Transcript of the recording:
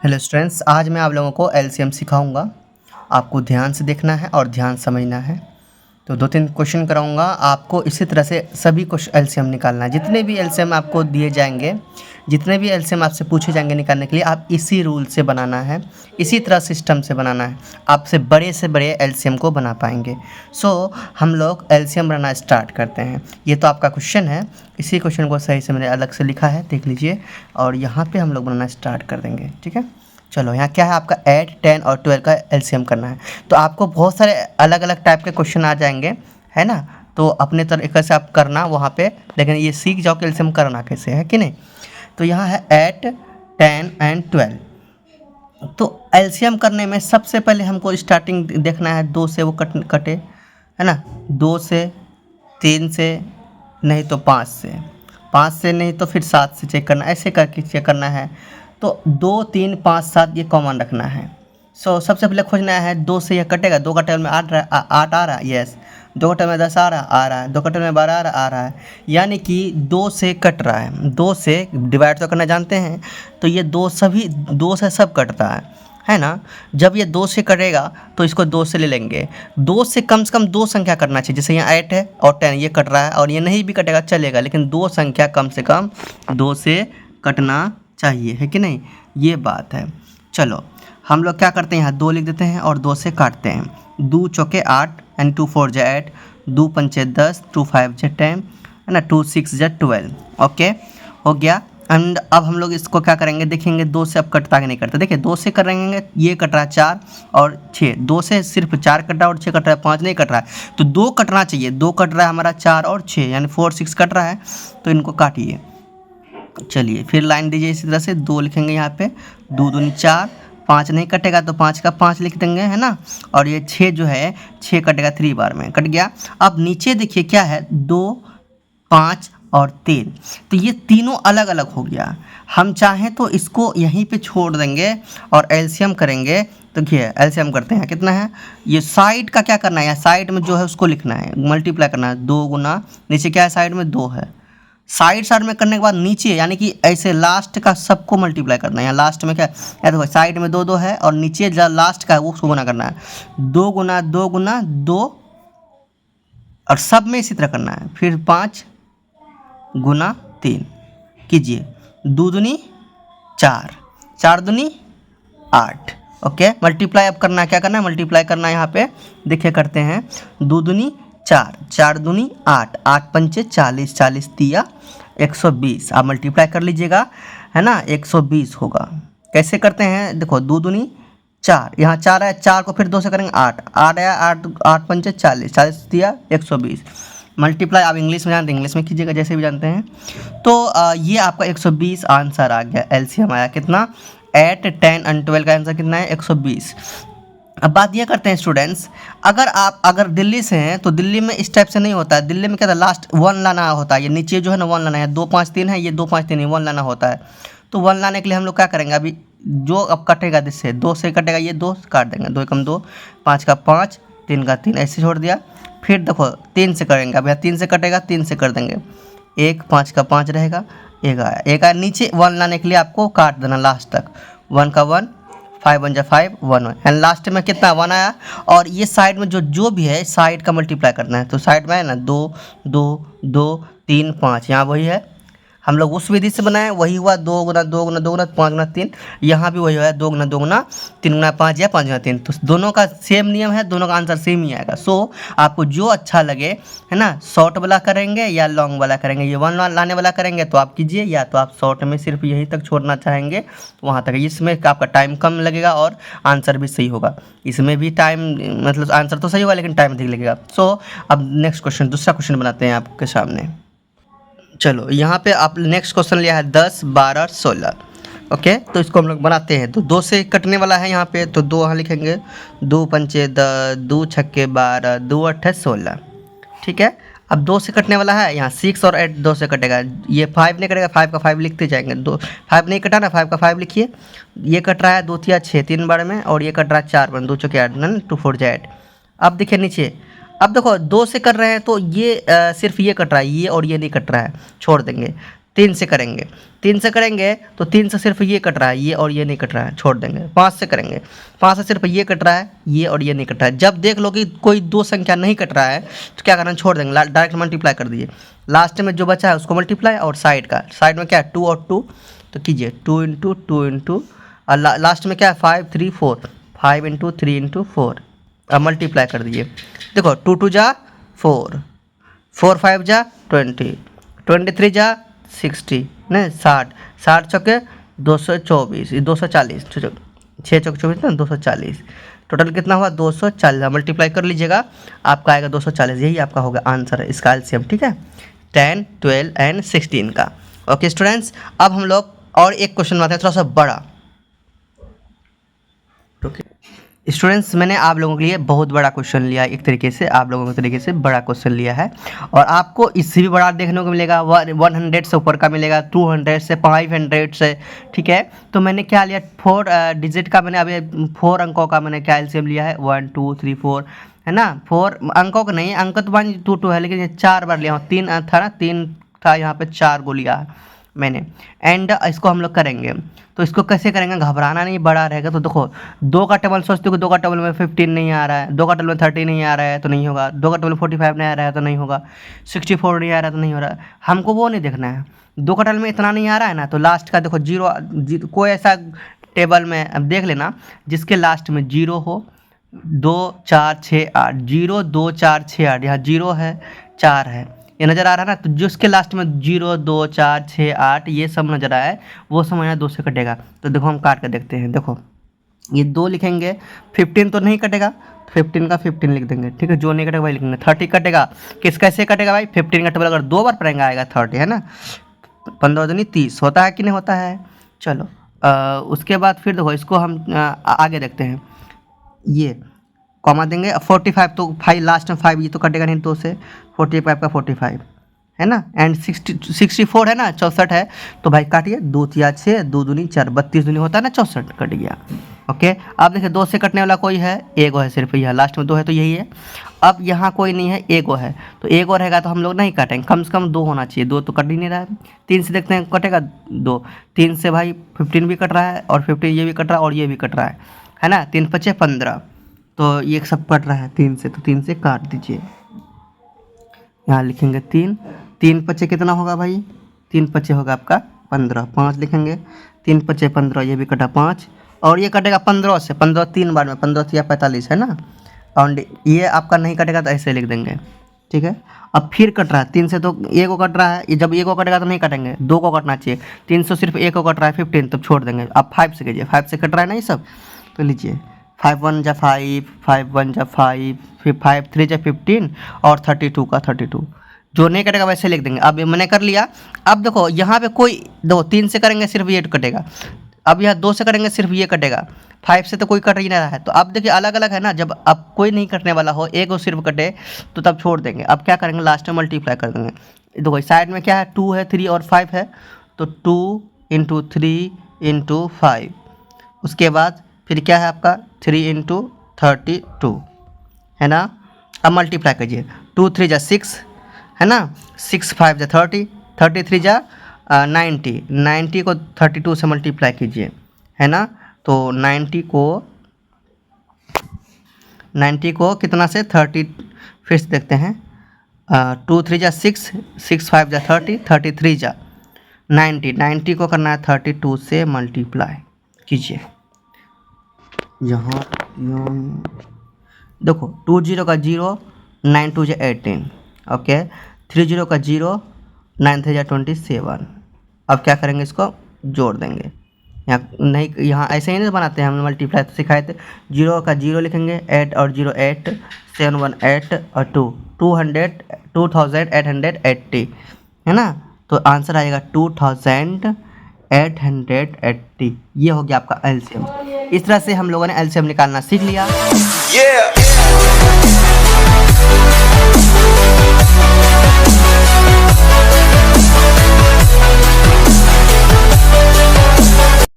Hello students, आज मैं आप लोगों को एलसीएम सिखाऊंगा। आपको ध्यान से देखना है और ध्यान समझना है। तो 2-3 क्वेश्चन कराऊंगा आपको। इसी तरह से सभी क्वेश्चन एलसीएम निकालना है। जितने भी एलसीएम आपको दिए जाएंगे, जितने भी एलसीएम आपसे पूछे जाएंगे निकालने के लिए, आप इसी रूल से बनाना है, इसी तरह सिस्टम से बनाना है। आपसे बड़े एलसीएम को बना पाएंगे। हम लोग एलसीएम बनाना स्टार्ट करते हैं। ये तो आपका क्वेश्चन है, इसी क्वेश्चन को सही से मैंने अलग से लिखा है, देख लीजिए। और यहाँ पे हम लोग बनाना स्टार्ट कर देंगे, ठीक है। चलो, यहाँ क्या है, आपका 8, 10 और 12 का एलसीएम करना है। तो आपको बहुत सारे अलग अलग टाइप के क्वेश्चन आ जाएंगे, है ना। तो अपने तरीके से आप करना वहाँ पे, लेकिन ये सीख जाओ कि एलसीएम करना कैसे है, कि नहीं। तो यहाँ है 8, 10 एंड 12। तो एलसीएम करने में सबसे पहले हमको स्टार्टिंग देखना है, 2 से वो कटे, है ना। 2 से, 3 से, नहीं तो 5 से, 5 से नहीं तो फिर 7 से चेक करना, ऐसे करके चेक करना है। तो 2, 3, 5, 7 ये कॉमन रखना है। सबसे पहले खोजना है 2 से यह कटेगा, 2 का टेबल में 8 आ रहा है, यस। 2 का टेबल में 10 आ रहा है, 2 का टेबल में 12 आ रहा है, यानी कि 2 से कट रहा है। 2 से डिवाइड तो करना जानते हैं, तो ये 2 से सब कटता है ना। जब ये 2 से कटेगा तो इसको 2 से ले लेंगे। 2 से कम 2 संख्या करना चाहिए। जैसे यहाँ 8 है और 10 ये कट रहा है, और ये नहीं भी कटेगा चलेगा, लेकिन 2 संख्या कम से कम 2 से कटना चाहिए, है कि नहीं, ये बात है। चलो, हम लोग क्या करते हैं, यहाँ 2 लिख देते हैं और 2 से काटते हैं। 2 चौके 8 एंड 2 4 जा 8, 2 पंचे 10, 2 5 जा 10, है ना, 2 6 जा 12। ओके, हो गया। एंड अब हम लोग इसको क्या करेंगे, देखेंगे 2 से अब कटता कि नहीं कटता। देखिए 2 से करेंगे, ये कट रहा है 4 और 6, 2 से सिर्फ 4 कट रहा है और 6 कट रहा है, 5 नहीं कट रहा है। तो 2 कटना चाहिए, 2 कट रहा है हमारा, 4 और 6 यानी 4 6 कट रहा है, तो इनको काटिए। चलिए फिर लाइन दीजिए इसी तरह से, 2 लिखेंगे यहाँ पे, 2 दूनी 4, 5 नहीं कटेगा तो 5 का 5 लिख देंगे, है ना। और ये 6 जो है 6 कटेगा 3 बार में, कट गया। अब नीचे देखिए क्या है, 2, 5 और 3, तो ये तीनों अलग अलग हो गया। हम चाहें तो इसको यहीं पे छोड़ देंगे और एलसीएम करेंगे। तो देखिए एलसीएम करते हैं, कितना है, ये साइड का क्या करना है, साइड में जो है उसको लिखना है, मल्टीप्लाई करना है। 2 गुना नीचे क्या है, साइड में 2 है, साइड में करने के बाद नीचे यानी कि ऐसे लास्ट का सबको मल्टीप्लाई करना है। यहाँ लास्ट में क्या है, देखो साइड में 2 2 है और नीचे जो लास्ट का है वो उसको गुना करना है। 2 गुना 2 गुना 2, और सब में इसी तरह करना है। फिर 5 गुना 3 कीजिए, 2 दूनी 4, 4 दूनी 8। ओके, मल्टीप्लाई अब करना है, क्या करना है, मल्टीप्लाई करना है। यहाँ पे देखिए करते हैं, 2 दूनी 4, 4 दूनी 8, 8 पंचे 40, 40 तिया 120। आप मल्टीप्लाई कर लीजिएगा, है ना, 120 होगा। कैसे करते हैं, देखो 2 दूनी 4, यहाँ 4 है, 4 को फिर 2 से करेंगे 8, 8 आया, 8 पंचे 40, 40 तिया 120। मल्टीप्लाई आप इंग्लिश में जानते हैं, इंग्लिश में कीजिएगा जैसे भी जानते हैं। तो ये आपका 120 आंसर आ गया। एलसीएम आया कितना, 8, 10 एंड 12 का आंसर कितना है, 120। अब बात यह करते हैं स्टूडेंट्स, अगर दिल्ली से हैं तो दिल्ली में इस टाइप से नहीं होता है। दिल्ली में क्या था, लास्ट 1 लाना होता है। ये नीचे जो है ना 1 लाना है, 2 5 3 है, ये 2 5 3 है, 1 लाना होता है। तो 1 लाने के लिए हम लोग क्या करेंगे, अभी जो अब कटेगा जिससे 2 से कटेगा, ये 2 काट देंगे, 2 एकम 2, 5 का 5, 3 का 3, ऐसे छोड़ दिया। फिर देखो 3 से करेंगे, अब यहाँ 3 से कटेगा, 3 से कर देंगे, 1 5 का 5 रहेगा, 1 आया, 1 आया। नीचे 1 लाने के लिए आपको काट देना लास्ट तक, 1 का 1, 5 1 जा 5, 1 एंड लास्ट में कितना 1 आया। और ये साइड में जो भी है साइड का मल्टीप्लाई करना है। तो साइड में है ना 2 2 2 3 5, यहाँ वही है, हम लोग उस विधि से बनाए, वही हुआ 2 गुना 2 गुना 2 गुना 5 गुना 3। यहाँ भी वही हुआ 2 गुना 2 गुना 3 गुना 5 या 5 गुना 3। तो दोनों का सेम नियम है, दोनों का आंसर सेम ही आएगा। आपको जो अच्छा लगे, है ना, शॉर्ट वाला करेंगे या लॉन्ग वाला करेंगे। ये 1 लाने वाला करेंगे तो आप कीजिए, या तो आप शॉर्ट में सिर्फ यहीं तक छोड़ना चाहेंगे तो वहाँ तक। इसमें आपका टाइम कम लगेगा और आंसर भी सही होगा। इसमें भी टाइम मतलब आंसर तो सही होगा लेकिन टाइम अधिक लगेगा। अब नेक्स्ट क्वेश्चन, दूसरा क्वेश्चन बनाते हैं आपके सामने। चलो, यहाँ पे आप नेक्स्ट क्वेश्चन लिया है 10, 12, 16। ओके, तो इसको हम लोग बनाते हैं। तो 2 से कटने वाला है यहाँ पे, तो 2 यहाँ लिखेंगे, 2 पंचे 10, 2 छक्के 12, 2 अट्ठे 16। ठीक है, अब 2 से कटने वाला है, यहाँ 6 और 8 2 से कटेगा। ये 5 नहीं कटेगा, 5 का 5 लिखते जाएंगे। 5 नहीं कटा ना, 5 का 5 लिखिए। ये कट रहा है 2 तिया 6 3 बार में, और ये कट रहा है 4 बार, 2 चौके 8 ना, 2 4 जा 8। अब देखिए नीचे, अब देखो 2 से कर रहे हैं तो ये सिर्फ ये कट रहा है, ये और ये नहीं कट रहा है, छोड़ देंगे। 3 से करेंगे, 3 से करेंगे तो 3 से सिर्फ ये कट रहा है, ये और ये नहीं कट रहा है, छोड़ देंगे। 5 से करेंगे, 5 से सिर्फ ये कट रहा है, ये और ये नहीं कट रहा है। जब देख लो कि कोई दो संख्या नहीं कट रहा है तो क्या करना है, छोड़ देंगे, डायरेक्ट मल्टीप्लाई कर दीजिए। लास्ट में जो बचा है उसको मल्टीप्लाई, और साइड में क्या है 2 और 2, तो कीजिए 2 इंटू 2 इंटू, और लास्ट में क्या है 5 3 4, 5 इंटू 3 इंटू 4, अब मल्टीप्लाई कर दीजिए। देखो 2 2 जा 4, 4 5 जा 20, 23 जा 60, नहीं 60, 60 चौके 224, 240, 6 चौके 24 ना 240, टोटल कितना हुआ 240, मल्टीप्लाई कर लीजिएगा, आपका आएगा 240। यही आपका होगा आंसर है इसका एलसीएम, ठीक है, 10 12 एंड 16 का। ओके स्टूडेंट्स, अब हम लोग और एक क्वेश्चन बनाते हैं थोड़ा सा बड़ा। ओके स्टूडेंट्स, मैंने आप लोगों के लिए बहुत बड़ा क्वेश्चन लिया है, एक तरीके से आप लोगों के तरीके से बड़ा क्वेश्चन लिया है, और आपको इससे भी बड़ा देखने को मिलेगा, 100 से ऊपर का मिलेगा, 200 से 500 से, ठीक है। तो मैंने क्या लिया, 4 डिजिट का, मैंने अभी 4 अंकों का मैंने क्या एलसीएम लिया है, 1 2 3 4, है ना। 4 अंकों का नहीं, अंक तो 1 2 2 है, लेकिन ये 4 बार लिया हूँ, 3 था ना, 3 था, यहाँ पे 4 को लिया मैंने। एंड इसको हम लोग करेंगे, तो इसको कैसे करेंगे, घबराना नहीं, बड़ा रहेगा। तो देखो 2 का टेबल सोचते हो कि 2 का टेबल में 15 नहीं आ रहा है, 2 का टेबल में 30 नहीं आ रहा है तो नहीं होगा, 2 का टेबल में 45 नहीं आ रहा है तो नहीं होगा, 64 नहीं आ रहा है तो नहीं हो रहा है। हमको वो नहीं देखना है, 2 का टेबल में इतना नहीं आ रहा है ना, तो लास्ट का देखो 0, कोई ऐसा टेबल में अब देख लेना जिसके लास्ट में 0 हो, 2 4 6 8, 0 2 4 6 8, यहाँ 0 है 4 है, ये नज़र आ रहा है ना। तो जिसके लास्ट में 0 2 4 6 8 ये सब नज़र आया है वो समझना 2 से कटेगा। तो देखो हम काट कर देखते हैं, देखो ये 2 लिखेंगे, 15 तो नहीं कटेगा, 15 का 15 लिख देंगे, ठीक है, जो नहीं कटेगा वही लिखेंगे। 30 कटेगा, कैसे कटेगा भाई, 15 का टेबल अगर 2 बार पढ़ेंगे आएगा 30, है ना, 15 दूनी 30 होता है कि नहीं होता है। चलो उसके बाद फिर देखो इसको हम आगे देखते हैं, ये कॉमा देंगे, 45 तो 5 लास्ट में 5 ये तो कटेगा नहीं 2 से, 45 का 45 है ना, एंड 64 है ना, 64 है, तो भाई काटिए, 2 3 6, 2 दूनी 4, 32 दूनी होता है ना 64, कट गया। ओके, अब देखिए 2 से कटने वाला कोई है, एगो है सिर्फ, यह लास्ट में 2 है तो यही है। अब यहाँ कोई नहीं है, एगो है, तो एगो रहेगा तो हम लोग नहीं काटेंगे, कम से कम 2 होना चाहिए, 2 तो कट ही नहीं रहा है। 3 से देखते हैं कटेगा 2, 3 से भाई 15 भी कट रहा है, और 15 ये भी कट रहा है और ये भी कट रहा है ना, 3 5 15, तो ये सब कट रहा है 3 से, तो 3 से काट दीजिए, यहाँ लिखेंगे 3, 3 5 कितना होगा भाई, 3 5 होगा आपका 15, 5 लिखेंगे, 3 5 15, ये भी कटा 5, और ये कटेगा 15 से, 15 3 बार में, 15 3 45 है ना, और ये आपका नहीं कटेगा तो ऐसे लिख देंगे, ठीक है। अब फिर कट रहा है 3 से, तो ए को कट रहा है, ये जब ए को कटेगा तो नहीं काटेंगे, 2 को कटना चाहिए, 300 सिर्फ ए को कट रहा है 15, तब छोड़ देंगे। अब 5 से कीजिए, 5 से कट रहा है ना ये सब, तो लीजिए 5 1 जा 5, 5 1 जा 5, फिर 5 3 जा 15, और 32 का 32, जो नहीं कटेगा वैसे लिख देंगे। अब मैंने कर लिया। अब देखो यहाँ पे कोई, दो 3 से करेंगे सिर्फ ये कटेगा, अब यहाँ 2 से करेंगे सिर्फ ये कटेगा, 5 से तो कोई कट ही नहीं रहा है। तो अब देखिए अलग अलग है ना, जब अब कोई नहीं कटने वाला हो, एक और सिर्फ कटे तो तब छोड़ देंगे। अब क्या करेंगे, लास्ट में मल्टीप्लाई कर देंगे। देखो साइड में क्या है, 2 है, 3 और 5 है, तो 2 इंटू 3 इंटू 5, उसके बाद फिर क्या है आपका 3 इंटू 32, है ना। अब मल्टीप्लाई कीजिए, 2 3 जा 6, है ना, 6 5 जा 30, 33 जा 90, 90 को 32 से मल्टीप्लाई कीजिए, है ना। तो 90 को कितना से 30, फिर से देखते हैं, 2 3 जा 6, 6 5 जा 30, 33 जा 90, 90 को करना है 32 से मल्टीप्लाई कीजिए। यहाँ देखो 2 0 का 0, 9 2 जा 18, ओके, 3 0 का 0, 9 3 जा 27। अब क्या करेंगे, इसको जोड़ देंगे। यहाँ नहीं, यहाँ ऐसे ही नहीं बनाते हैं, हम मल्टीप्लाई तो सिखाए थे। 0 का 0 लिखेंगे, 8 और 0 8, 7 1 8 और 2 2880, है ना। तो आंसर आएगा 2880। ये हो गया आपका एलसीएम। इस तरह से हम लोगों ने एलसीएम निकालना सीख लिया।